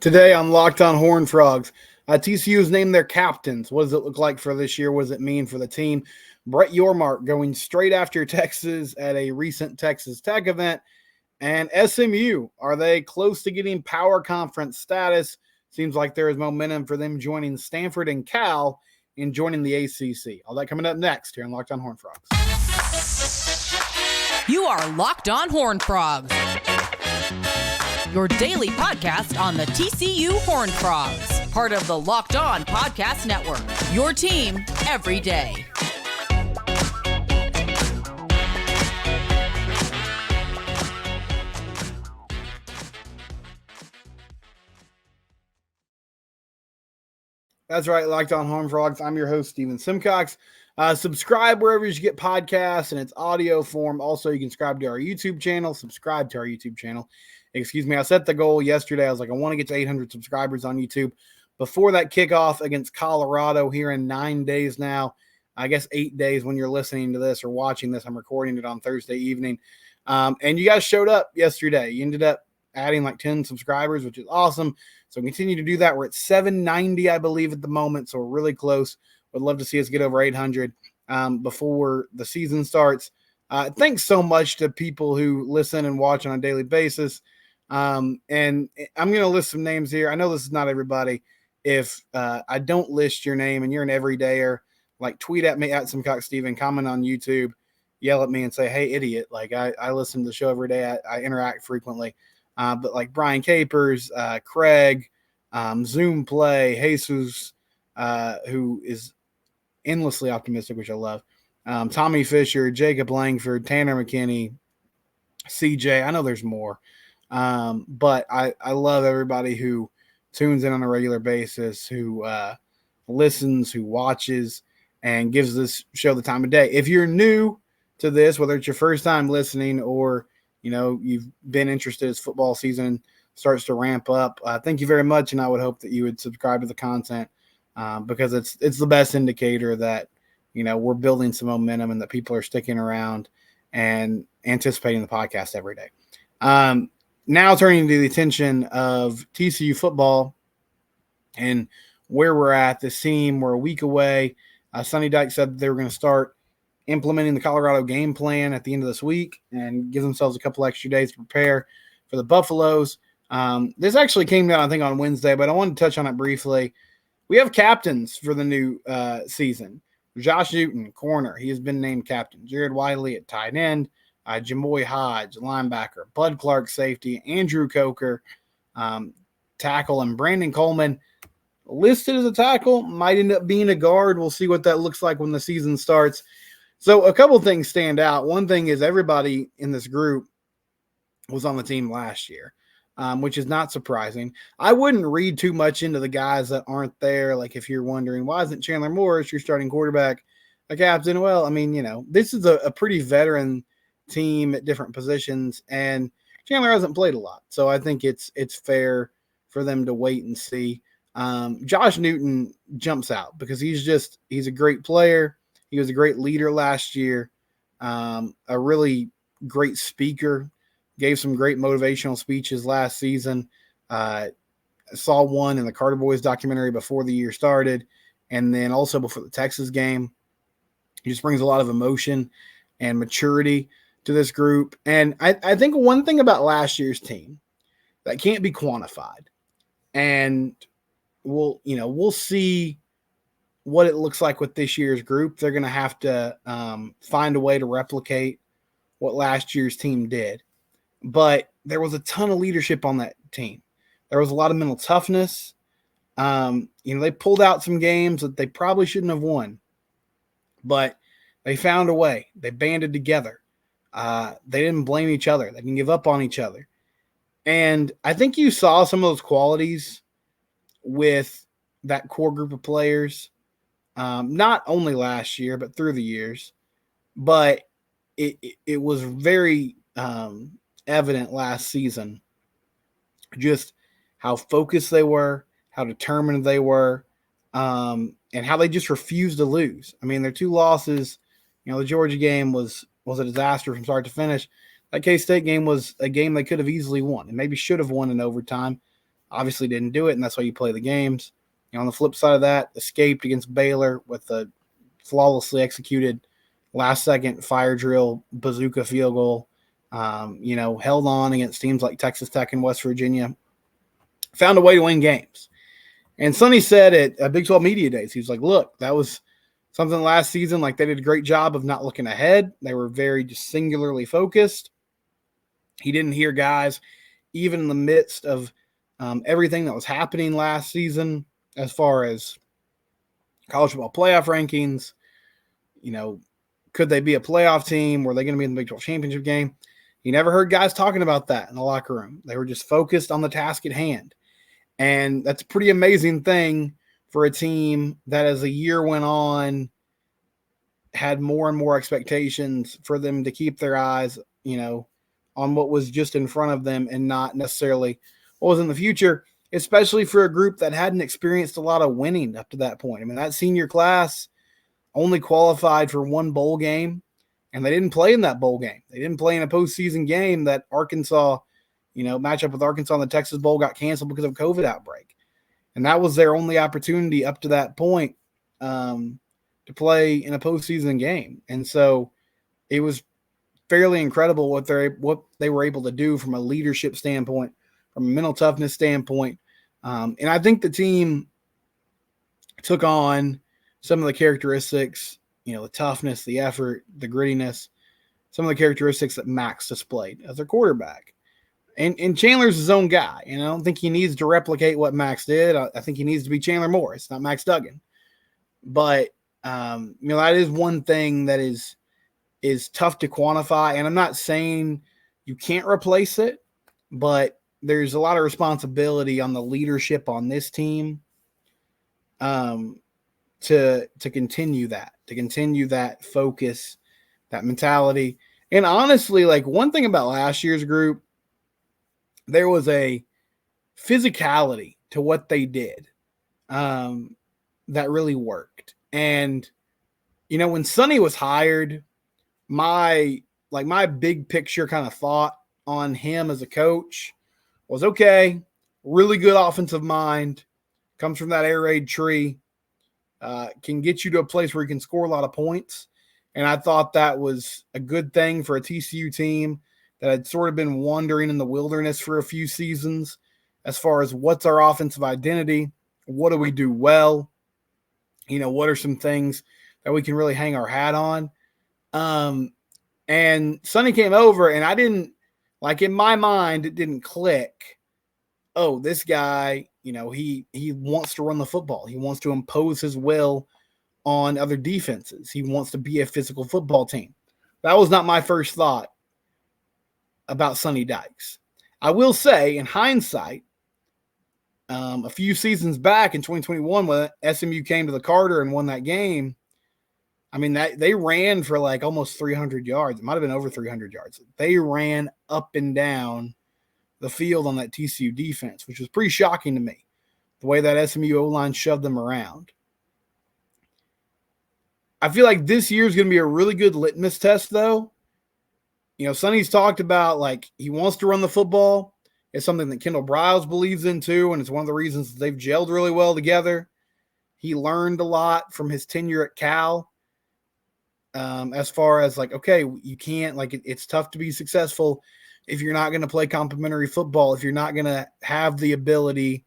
Today on Locked On Horned Frogs, TCU has named their captains. What does it look like for this year? What does it mean for the team? Brett Yormark going straight after Texas at a recent Texas Tech event. And SMU, are they close to getting power conference status? Seems like there is momentum for them joining Stanford and Cal and joining the ACC. All that coming up next here on Locked On Horned Frogs. You are Locked On Horned Frogs, your daily podcast on the TCU Horned Frogs, part of the Locked On Podcast Network, your team every day. That's right, Locked On Horned Frogs. I'm your host, Steven Simcox. Subscribe wherever you get podcasts in its audio form. Also, you can subscribe to our YouTube channel. I set the goal yesterday. I was like, I want to get to 800 subscribers on YouTube before that kickoff against Colorado here in 9 days now. I guess 8 days when you're listening to this or watching this. I'm recording it on Thursday evening. And you guys showed up yesterday. You ended up adding like 10 subscribers, which is awesome. So continue to do that. We're at 790, I believe, at the moment. So we're really close. Would love to see us get over 800 before the season starts. Thanks so much to people who listen and watch on a daily basis. And I'm going to list some names here. I know this is not everybody. If I don't list your name and you're an everydayer, like tweet at me at SimcoxSteven, comment on YouTube, yell at me and say, hey, idiot. Like I listen to the show every day. I interact frequently. But like Brian Capers, Craig, Zoom Play, Jesus, who is endlessly optimistic, which I love, Tommy Fisher, Jacob Langford, Tanner McKinney, CJ. I know there's more, but I love everybody who tunes in on a regular basis, who listens, who watches, and gives this show the time of day. If you're new to this, whether it's your first time listening or you've been interested as football season starts to ramp up, thank you very much, and I would hope that you would subscribe to the content because it's the best indicator that we're building some momentum and that people are sticking around and anticipating the podcast every day. Now turning to the attention of TCU football and where we're at. This team, we're a week away. Sonny Dykes said they were going to start implementing the Colorado game plan at the end of this week and give themselves a couple extra days to prepare for the Buffaloes. This actually came down, I think, on Wednesday, but I wanted to touch on it briefly. We have captains for the new season. Josh Newton, corner. He has been named captain. Jared Wiley at tight end. Jamoy Hodge, linebacker. Bud Clark, safety. Andrew Coker, tackle. And Brandon Coleman, listed as a tackle, might end up being a guard. We'll see what that looks like when the season starts. So a couple things stand out. One thing is everybody in this group was on the team last year, which is not surprising. I wouldn't read too much into the guys that aren't there. Like if you're wondering, why isn't Chandler Morris, your starting quarterback, a captain? Well, I mean, this is a pretty veteran team at different positions, and Chandler hasn't played a lot. So I think it's fair for them to wait and see. Josh Newton jumps out because he's a great player. He was a great leader last year, a really great speaker, gave some great motivational speeches last season. I saw one in the Carter Boys documentary before the year started, and then also before the Texas game. He just brings a lot of emotion and maturity to this group. And I think one thing about last year's team that can't be quantified, and we'll see what it looks like with this year's group. They're going to have to find a way to replicate what last year's team did. But there was a ton of leadership on that team. There was a lot of mental toughness. They pulled out some games that they probably shouldn't have won, but they found a way. They banded together. They didn't blame each other. They didn't give up on each other. And I think you saw some of those qualities with that core group of players. Not only last year, but through the years. But it was very evident last season just how focused they were, how determined they were, and how they just refused to lose. I mean, their two losses, the Georgia game was a disaster from start to finish. That K-State game was a game they could have easily won and maybe should have won in overtime. Obviously didn't do it, and that's why you play the games. On the flip side of that, escaped against Baylor with a flawlessly executed last-second fire drill bazooka field goal. Held on against teams like Texas Tech and West Virginia. Found a way to win games. And Sonny said at Big 12 Media Days, he was like, look, that was something last season. Like, they did a great job of not looking ahead. They were very just singularly focused. He didn't hear guys, even in the midst of everything that was happening last season, as far as college football playoff rankings, could they be a playoff team? Were they going to be in the Big 12 championship game? You never heard guys talking about that in the locker room. They were just focused on the task at hand. And that's a pretty amazing thing for a team that, as the year went on, had more and more expectations for them to keep their eyes, on what was just in front of them and not necessarily what was in the future, especially for a group that hadn't experienced a lot of winning up to that point. I mean, that senior class only qualified for one bowl game, and they didn't play in that bowl game. They didn't play in a postseason game that Arkansas, matchup with Arkansas in the Texas Bowl got canceled because of COVID outbreak. And that was their only opportunity up to that point to play in a postseason game. And so it was fairly incredible what they were able to do from a leadership standpoint, from a mental toughness standpoint. And I think the team took on some of the characteristics, the toughness, the effort, the grittiness, some of the characteristics that Max displayed as a quarterback. And Chandler's his own guy, and I don't think he needs to replicate what Max did. I think he needs to be Chandler Morris, not Max Duggan. But, that is one thing that is tough to quantify, and I'm not saying you can't replace it, but there's a lot of responsibility on the leadership on this team to continue that focus, that mentality. And honestly, like, one thing about last year's group, there was a physicality to what they did that really worked. And, when Sonny was hired, my big picture kind of thought on him as a coach was, okay, really good offensive mind, comes from that air raid tree, can get you to a place where you can score a lot of points. And I thought that was a good thing for a TCU team that had sort of been wandering in the wilderness for a few seasons as far as what's our offensive identity, what do we do well, what are some things that we can really hang our hat on. And Sonny came over, and I didn't, like, in my mind, it didn't click. Oh, this guy, he wants to run the football. He wants to impose his will on other defenses. He wants to be a physical football team. That was not my first thought about Sonny Dykes. I will say, in hindsight, a few seasons back in 2021, when SMU came to the Carter and won that game, I mean, they ran for like almost 300 yards. It might have been over 300 yards. They ran up and down the field on that TCU defense, which was pretty shocking to me, the way that SMU O-line shoved them around. I feel like this year is going to be a really good litmus test, though. Sonny's talked about, like, he wants to run the football. It's something that Kendall Briles believes in, too, and it's one of the reasons that they've gelled really well together. He learned a lot from his tenure at Cal, as far as, like, okay, you can't, like, it's tough to be successful if you're not going to play complementary football, if you're not going to have the ability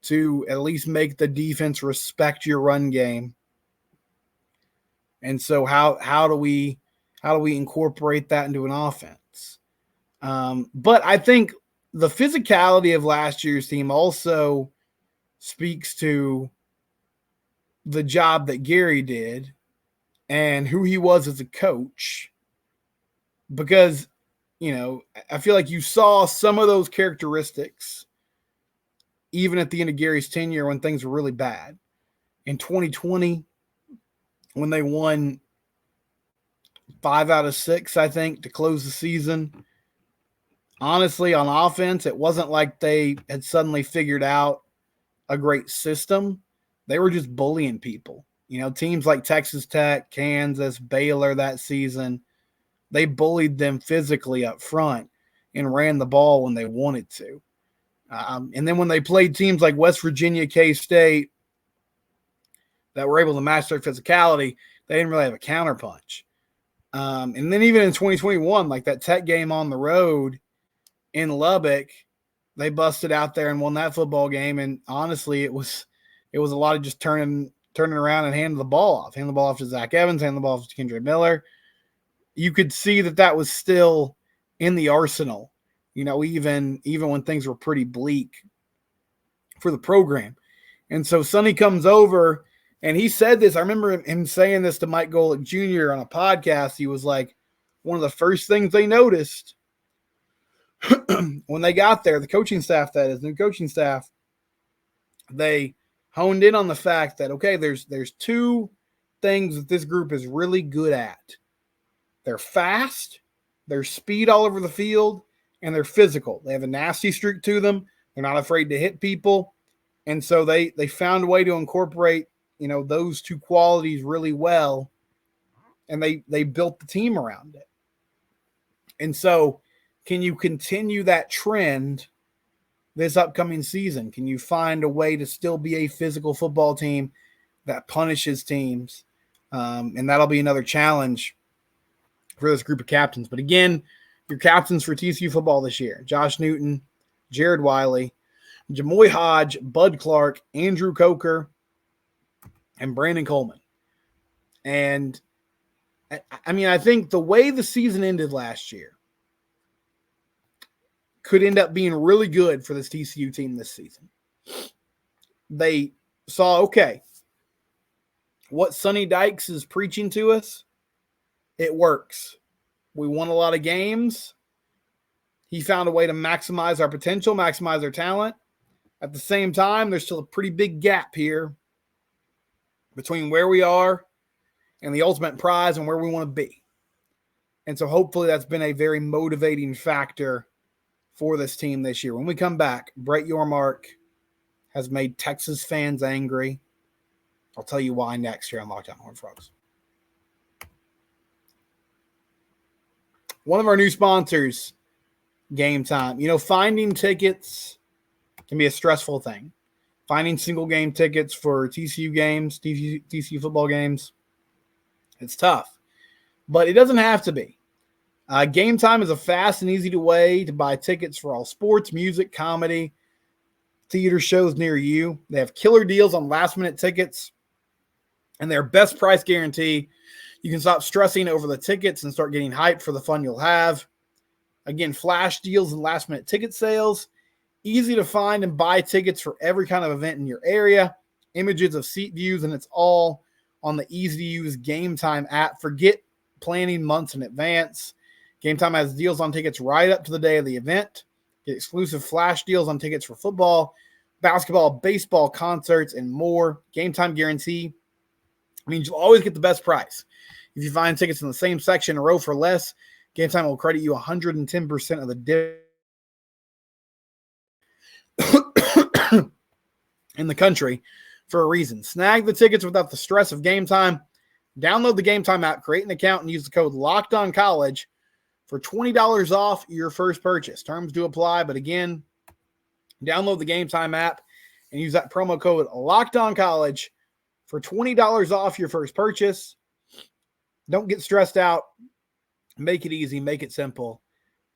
to at least make the defense respect your run game. And so how do we incorporate that into an offense? But I think the physicality of last year's team also speaks to the job that Gary did and who he was as a coach, because, I feel like you saw some of those characteristics even at the end of Gary's tenure when things were really bad. In 2020, when they won 5 out of 6, I think, to close the season. Honestly, on offense, it wasn't like they had suddenly figured out a great system. They were just bullying people. Teams like Texas Tech, Kansas, Baylor that season, they bullied them physically up front and ran the ball when they wanted to. And then when they played teams like West Virginia, K-State, that were able to match their physicality, they didn't really have a counterpunch. And then even in 2021, like that Tech game on the road in Lubbock, they busted out there and won that football game. And honestly, it was a lot of just turning around and handing the ball off. Hand the ball off to Zach Evans, hand the ball off to Kendra Miller. You could see that was still in the arsenal, even when things were pretty bleak for the program. And so Sonny comes over, and he said this. I remember him saying this to Mike Golick Jr. on a podcast. He was like, one of the first things they noticed when they got there, the coaching staff, new coaching staff, they honed in on the fact that, okay, there's two things that this group is really good at. They're fast, they're speed all over the field, and they're physical. They have a nasty streak to them. They're not afraid to hit people. And so they found a way to incorporate, those two qualities really well, and they built the team around it. And so can you continue that trend this upcoming season? Can you find a way to still be a physical football team that punishes teams? And that'll be another challenge for this group of captains. But again, your captains for TCU football this year: Josh Newton, Jared Wiley, Jamoy Hodge, Bud Clark, Andrew Coker, and Brandon Coleman. And I think the way the season ended last year could end up being really good for this TCU team this season. They saw, okay, what Sonny Dykes is preaching to us, it works. We won a lot of games. He found a way to maximize our potential, maximize our talent. At the same time, there's still a pretty big gap here between where we are and the ultimate prize and where we want to be. And so hopefully that's been a very motivating factor for this team this year. When we come back, Brett Yormark has made Texas fans angry. I'll tell you why next here on Locked On Horned Frogs. One of our new sponsors, Gametime. Finding tickets can be a stressful thing. Finding single game tickets for TCU games, TCU football games, it's tough. But it doesn't have to be. Gametime is a fast and easy way to buy tickets for all sports, music, comedy, theater shows near you. They have killer deals on last-minute tickets and their best price guarantee. You can stop stressing over the tickets and start getting hyped for the fun you'll have. Again, flash deals and last-minute ticket sales. Easy to find and buy tickets for every kind of event in your area. Images of seat views, and it's all on the easy-to-use Gametime app. Forget planning months in advance. Gametime has deals on tickets right up to the day of the event. Get exclusive flash deals on tickets for football, basketball, baseball, concerts, and more. Gametime guarantee means you'll always get the best price. If you find tickets in the same section in a row for less, Gametime will credit you 110% of the difference in the country for a reason. Snag the tickets without the stress of Gametime. Download the Gametime app, create an account, and use the code LOCKEDONCollege for $20 off your first purchase. Terms do apply, but again, download the Gametime app and use that promo code LOCKEDONCollege for $20 off your first purchase. Don't get stressed out. Make it easy. Make it simple.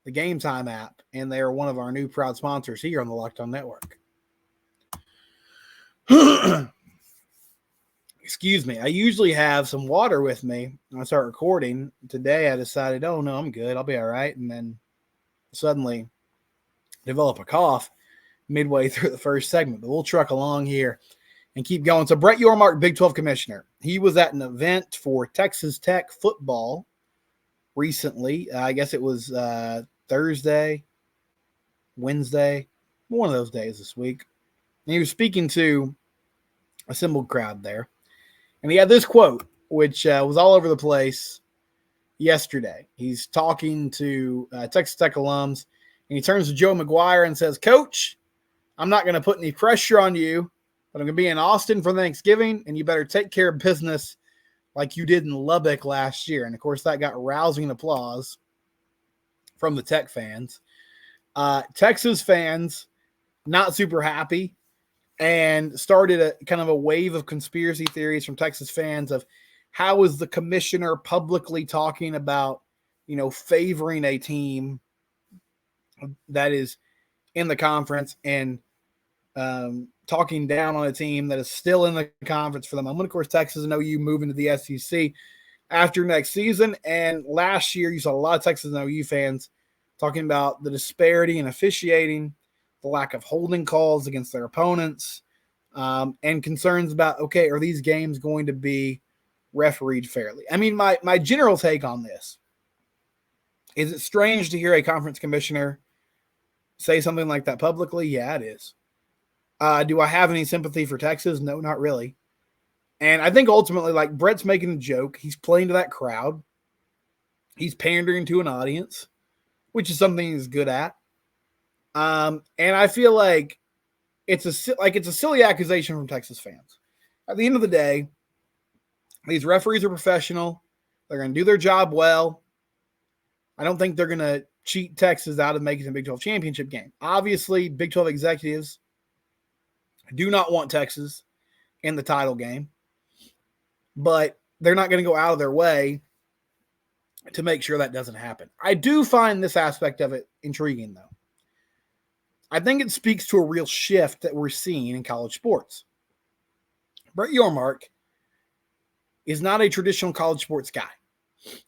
The Gametime app, and they are one of our new proud sponsors here on the Locked On Network. Excuse me. I usually have some water with me when I start recording. Today I decided, oh no, I'm good. I'll be all right. And then suddenly develop a cough midway through the first segment. But we'll truck along here and keep going. So Brett Yormark, Big 12 commissioner. He was at an event for Texas Tech football recently. I guess it was Thursday, Wednesday, one of those days this week. And he was speaking to assembled crowd there. And he had this quote, which was all over the place yesterday. He's talking to Texas Tech alums, and he turns to Joe McGuire and says, Coach, I'm not going to put any pressure on you, but I'm going to be in Austin for Thanksgiving, and you better take care of business like you did in Lubbock last year. And, of course, that got rousing applause from the Tech fans. Texas fans not super happy and started a kind of a wave of conspiracy theories from Texas fans of how is the commissioner publicly talking about, favoring a team that is in the conference and talking down on a team that is still in the conference for the moment. Of course, Texas and OU moving to the SEC after next season. And last year, you saw a lot of Texas and OU fans talking about the disparity in officiating, the lack of holding calls against their opponents, and concerns about, okay, are these games going to be refereed fairly? I mean, my general take on this is it strange to hear a conference commissioner say something like that publicly? Yeah, it is. Do I have any sympathy for Texas? No, not really. And I think ultimately, like, Brett's making a joke. He's playing to that crowd. He's pandering to an audience, which is something he's good at. And I feel like it's a silly accusation from Texas fans. At the end of the day, these referees are professional. They're going to do their job well. I don't think they're going to cheat Texas out of making the Big 12 championship game. Obviously, Big 12 executives do not want Texas in the title game, but they're not going to go out of their way to make sure that doesn't happen. I do find this aspect of it intriguing, though. I think it speaks to a real shift that we're seeing in college sports. Brett Yormark is not a traditional college sports guy.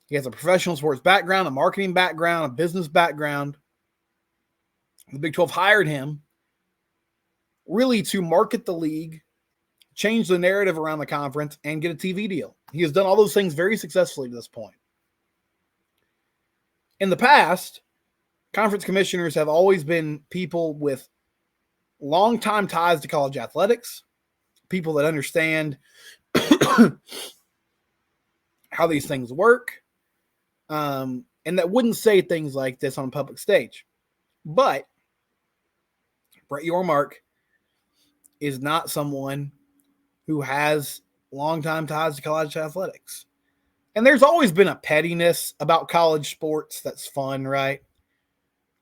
He has a professional sports background, a marketing background, a business background. The Big 12 hired him really to market the league, change the narrative around the conference, and get a TV deal. He has done all those things very successfully to this point. In the past, conference commissioners have always been people with long-time ties to college athletics, people that understand how these things work, and that wouldn't say things like this on a public stage. But Brett Yormark is not someone who has long-time ties to college athletics. And there's always been a pettiness about college sports that's fun, right?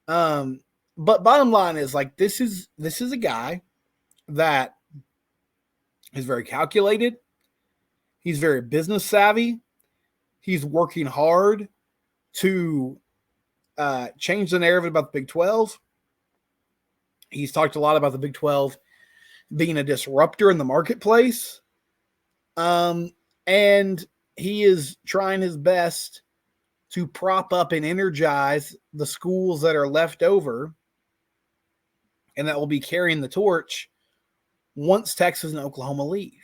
But bottom line is, like, this is a guy that is very calculated. He's very business savvy. He's working hard to change the narrative about the Big 12. He's talked a lot about the Big 12 being a disruptor in the marketplace. And he is trying his best to prop up and energize the schools that are left over and that will be carrying the torch once Texas and Oklahoma leave.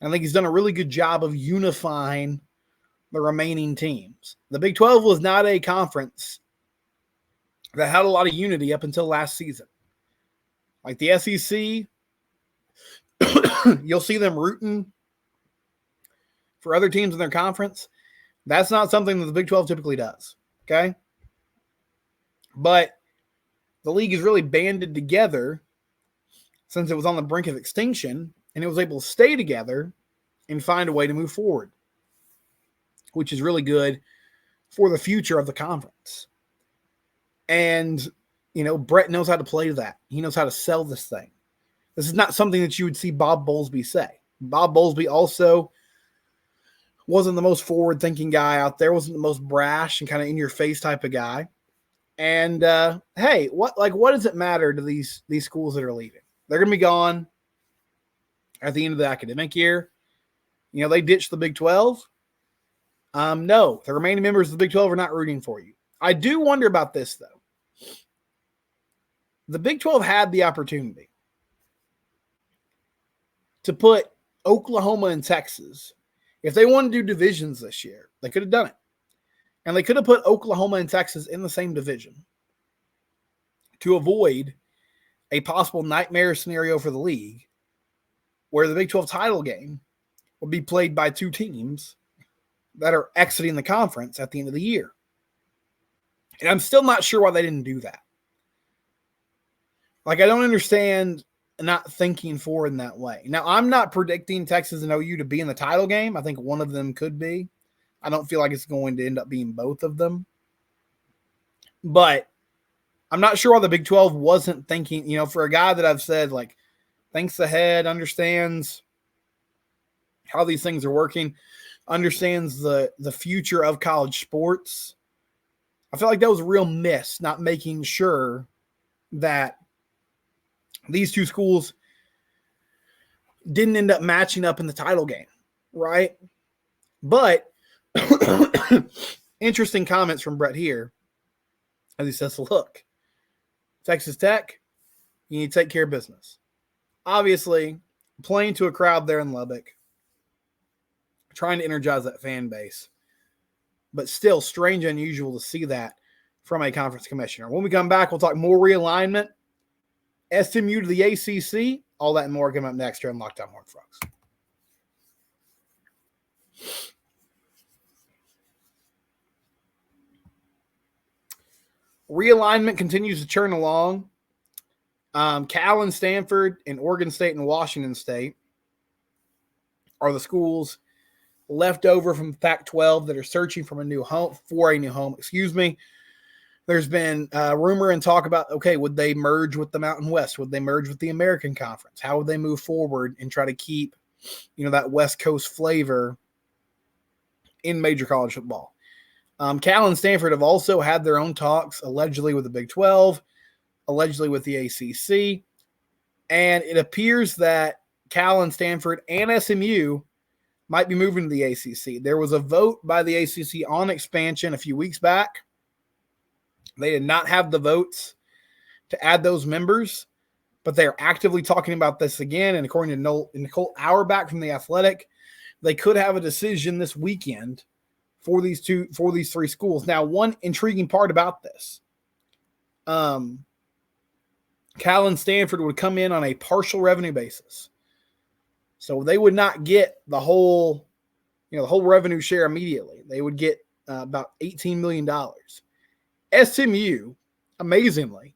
I think he's done a really good job of unifying the remaining teams. The Big 12 was not a conference that had a lot of unity up until last season. Like the SEC, you'll see them rooting for other teams in their conference. That's not something that the Big 12 typically does, okay? But the league is really banded together since it was on the brink of extinction, and it was able to stay together and find a way to move forward, which is really good for the future of the conference. And, Brett knows how to play that. He knows how to sell this thing. This is not something that you would see Bob Bowlesby say. Bob Bowlesby also wasn't the most forward-thinking guy out there, wasn't the most brash and kind of in-your-face type of guy. And, hey, what does it matter to these schools that are leaving? They're going to be gone at the end of the academic year. They ditched the Big 12. No, the remaining members of the Big 12 are not rooting for you. I do wonder about this, though. The Big 12 had the opportunity to put Oklahoma and Texas. If they wanted to do divisions this year, they could have done it. And they could have put Oklahoma and Texas in the same division to avoid a possible nightmare scenario for the league where the Big 12 title game will be played by two teams that are exiting the conference at the end of the year. And I'm still not sure why they didn't do that. Like, I don't understand not thinking forward in that way. Now, I'm not predicting Texas and OU to be in the title game. I think one of them could be. I don't feel like it's going to end up being both of them. But I'm not sure why the Big 12 wasn't thinking, for a guy that I've said, like, thinks ahead, understands how these things are working, understands the future of college sports. I feel like that was a real miss, not making sure that these two schools didn't end up matching up in the title game, right? But interesting comments from Brett here as he says, look, Texas Tech, you need to take care of business. Obviously, playing to a crowd there in Lubbock, trying to energize that fan base, but still strange and unusual to see that from a conference commissioner. When we come back, we'll talk more realignment, SMU to the ACC, all that and more coming up next here on Locked On Horned Frogs. Realignment continues to churn along. Cal and Stanford and Oregon State and Washington State are the schools left over from Pac-12 that are searching for a new home. There's been rumor and talk about, okay, would they merge with the Mountain West? Would they merge with the American Conference? How would they move forward and try to keep, that West Coast flavor in major college football? Cal and Stanford have also had their own talks, allegedly with the Big 12, allegedly with the ACC, and it appears that Cal and Stanford and SMU might be moving to the ACC. There was a vote by the ACC on expansion a few weeks back. They did not have the votes to add those members, but they are actively talking about this again. And according to Nicole Auerbach from The Athletic, they could have a decision this weekend for these three schools. Now, one intriguing part about this, Cal and Stanford would come in on a partial revenue basis. So they would not get the whole revenue share immediately. They would get about $18 million. SMU, amazingly,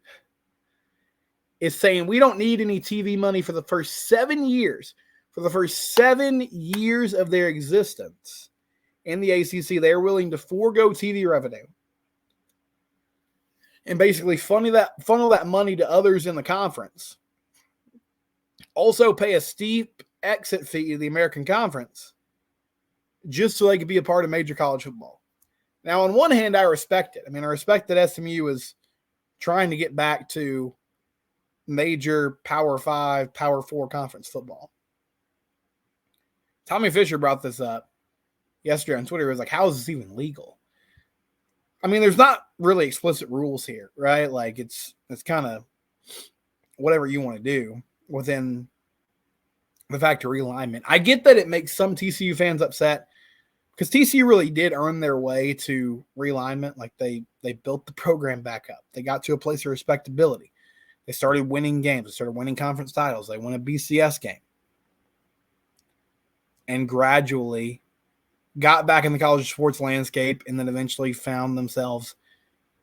is saying we don't need any TV money for the first 7 years. For the first 7 years of their existence in the ACC, they are willing to forego TV revenue and basically funnel that money to others in the conference. Also pay a steep exit fee to the American Conference just so they could be a part of major college football. Now, on one hand, I respect it. I respect that SMU is trying to get back to major Power 5, Power 4 conference football. Tommy Fisher brought this up yesterday on Twitter. He was like, how is this even legal? There's not really explicit rules here, right? Like it's kind of whatever you want to do within the fact of realignment. I get that it makes some TCU fans upset because TCU really did earn their way to realignment. Like they built the program back up. They got to a place of respectability. They started winning games. They started winning conference titles. They won a BCS game. And gradually got back in the college sports landscape and then eventually found themselves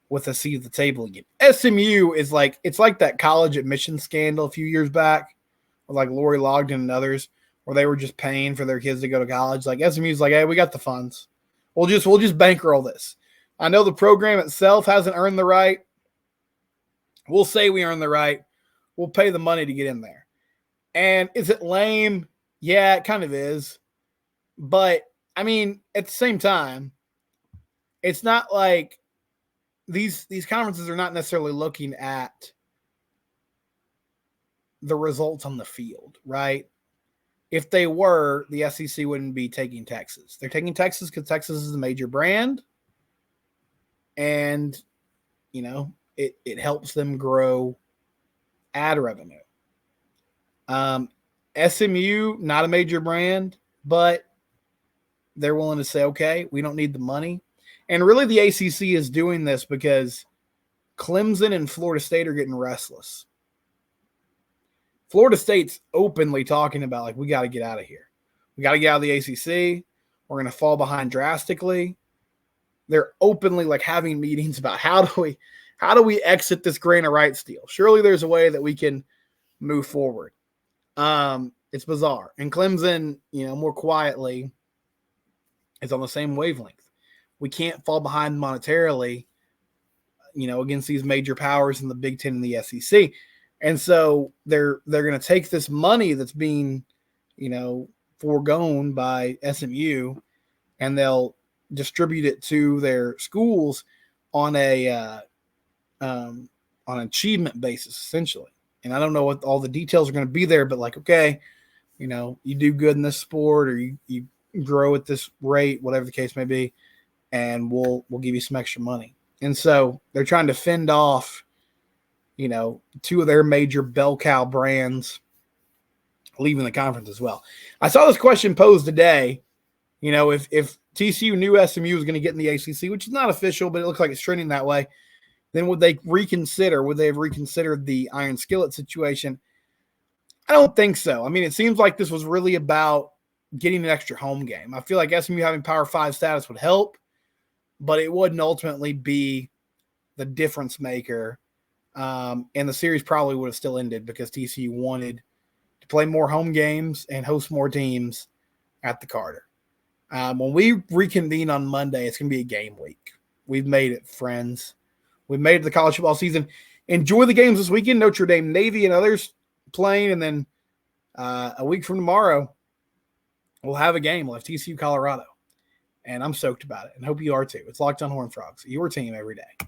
with a seat at the table again. SMU is it's like that college admission scandal a few years back with like Lori Logden and others where they were just paying for their kids to go to college. Like SMU's like, hey, we got the funds. We'll just bankroll this. I know the program itself hasn't earned the right. We'll say we earned the right. We'll pay the money to get in there. And is it lame? Yeah, it kind of is. But at the same time, it's not like these conferences are not necessarily looking at the results on the field, right? If they were, the SEC wouldn't be taking Texas. They're taking Texas because Texas is a major brand, and it helps them grow ad revenue. SMU, not a major brand, but they're willing to say, okay, we don't need the money. And really the ACC is doing this because Clemson and Florida State are getting restless. Florida State's openly talking about, we got to get out of here. We got to get out of the ACC. We're going to fall behind drastically. They're openly having meetings about how do we exit this grain of rights deal? Surely there's a way that we can move forward. It's bizarre. And Clemson, more quietly, is on the same wavelength. We can't fall behind monetarily against these major powers in the Big Ten and the SEC. And so they're going to take this money that's being, foregone by SMU, and they'll distribute it to their schools on an achievement basis, essentially. And I don't know what all the details are going to be there, but okay, you do good in this sport, or you grow at this rate, whatever the case may be, and we'll give you some extra money. And so they're trying to fend off, two of their major bell cow brands leaving the conference as well. I saw this question posed today, if TCU knew SMU was going to get in the ACC, which is not official, but it looks like it's trending that way, then would they have reconsidered the Iron Skillet situation? I don't think so. I mean, it seems like this was really about getting an extra home game. I feel like SMU having Power 5 status would help, but it wouldn't ultimately be the difference maker. And the series probably would have still ended because TCU wanted to play more home games and host more teams at the Carter. When we reconvene on Monday, it's going to be a game week. We've made it, friends. We've made it to the college football season. Enjoy the games this weekend. Notre Dame, Navy, and others playing. And then a week from tomorrow, we'll have a game. We'll have TCU, Colorado. And I'm stoked about it, and hope you are too. It's Locked on Horned Frogs, your team every day.